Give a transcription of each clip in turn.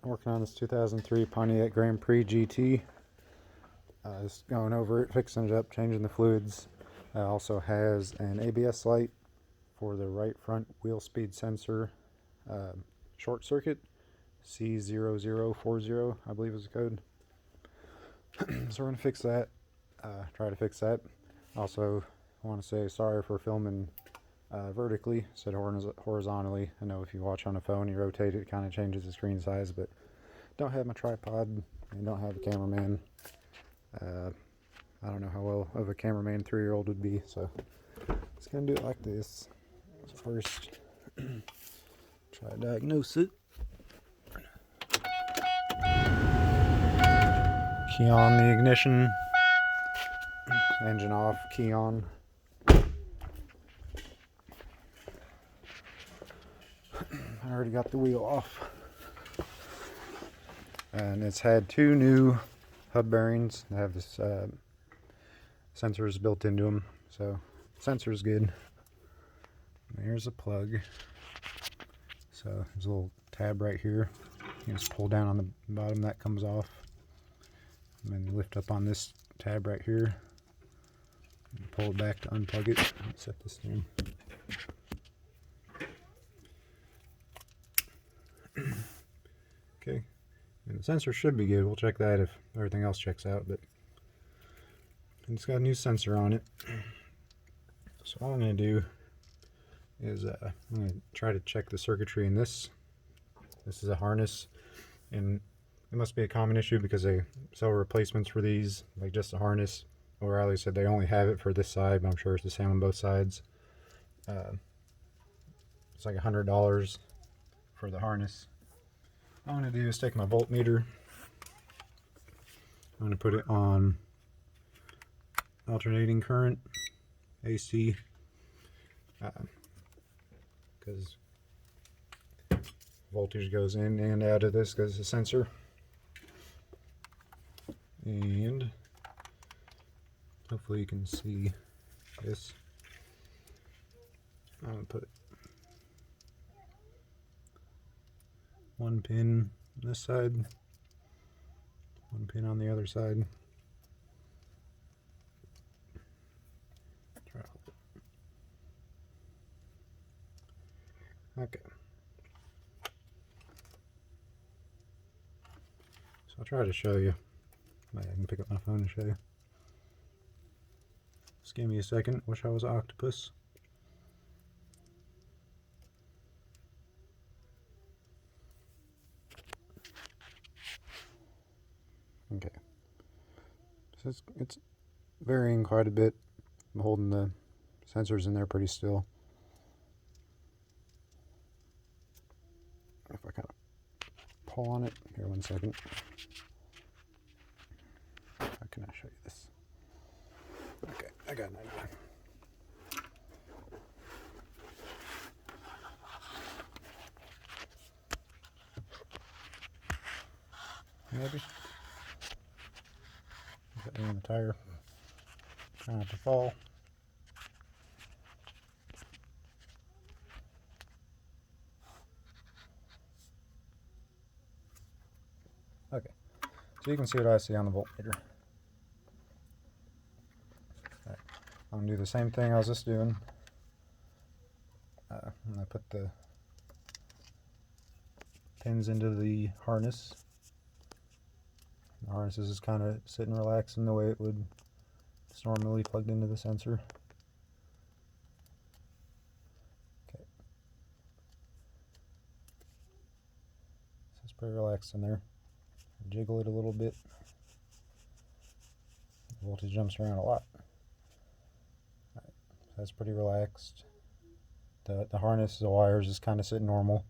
Working on this 2003 Pontiac Grand Prix GT. Just going over it, fixing it up, changing the fluids. Also has an ABS light for the right front wheel speed sensor short circuit. C0040, I believe is the code. So we're going to fix that, try to fix that. Also want to say sorry for filming vertically instead of horizontally. I know if you watch on a phone, you rotate it, it kind of changes the screen size, but don't have my tripod and don't have a cameraman. I don't know how well of a cameraman 3-year-old would be, so just gonna do it like this. So first, try to diagnose it. Key on the ignition, engine off, key on. I already got the wheel off. And it's had 2 new hub bearings. They have this sensors built into them, so sensor's good. And here's a plug. So there's a little tab right here. You just pull down on the bottom, that comes off. And then you lift up on this tab right here. And pull it back to unplug it. Set this down. Okay. And the sensor should be good. We'll check that if everything else checks out, but it's got a new sensor on it. So all I'm going to do is I'm going to try to check the circuitry in this. This is a harness, and it must be a common issue because they sell replacements for these, like just a harness. O'Reilly said they only have it for this side, but I'm sure it's the same on both sides. It's like $100 for the harness. All I'm going to do is take my voltmeter. I'm going to put it on alternating current, AC, because voltage goes in and out of this because it's a sensor. And hopefully you can see this. I'm going to put 1 pin on this side, 1 pin on the other side. Try to hold it. Okay. So I'll try to show you. I can pick up my phone and show you. Just give me a second. Wish I was an octopus. Okay. So it's varying quite a bit. I'm holding the sensors in there pretty still. If I kind of pull on it, here 1 second. How can I show you this? Okay, I got an idea. Maybe. Got me in the tire. Try not to fall. Okay, so you can see what I see on the voltmeter. Right. I'm going to do the same thing I was just doing. I'm going to put the pins into the harness. The harness is just kind of sitting relaxing the way it would it's normally plugged into the sensor. Okay. So it's pretty relaxed in there. Jiggle it a little bit. The voltage jumps around a lot. Right. So that's pretty relaxed. The harness, the wires just kind of sit normal.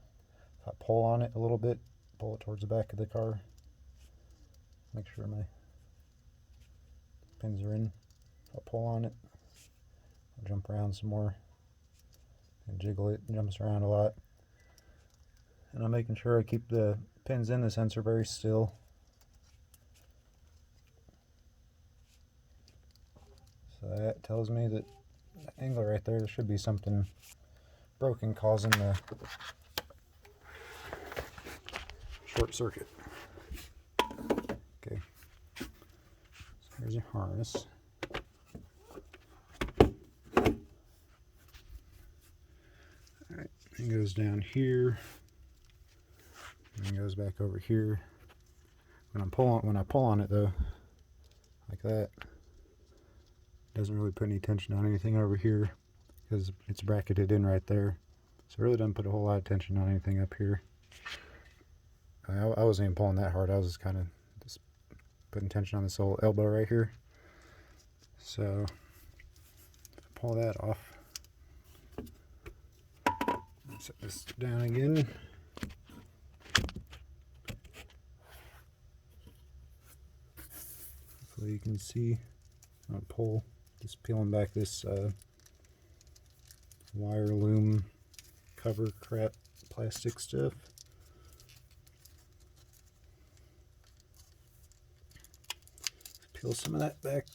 If I pull on it a little bit, pull it towards the back of the car, make sure my pins are in. If I pull on it, I'll jump around some more and jiggle it. It jumps around a lot. And I'm making sure I keep the pins in the sensor very still. So that tells me that the angle right there should be something broken causing the short circuit. Okay, so here's your harness. Alright, it goes down here and goes back over here. When I pull on it though, like that, it doesn't really put any tension on anything over here because it's bracketed in right there. So it really doesn't put a whole lot of tension on anything up here. I wasn't even pulling that hard. I was just kind of putting tension on this little elbow right here. So pull that off. Set this down again. Hopefully you can see. I'm gonna pull, just peeling back this wire loom cover crap plastic stuff. Peel some of that back.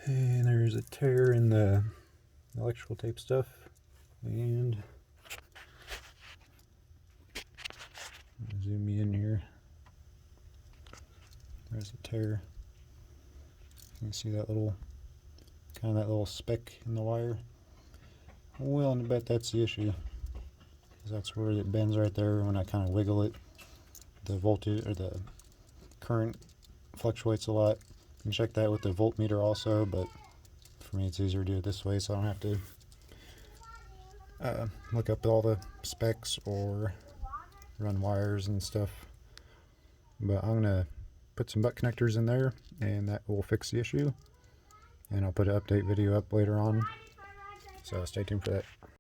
And there's a tear in the electrical tape stuff. And zoom in here. There's a tear. You can see that little, kind of that little speck in the wire. I'm willing to bet that's the issue, because that's where it bends right there. When I kind of wiggle it, the voltage or the current fluctuates a lot. You can check that with the voltmeter also, but for me it's easier to do it this way so I don't have to look up all the specs or run wires and stuff. But I'm gonna put some butt connectors in there and that will fix the issue, and I'll put an update video up later on, so stay tuned for that.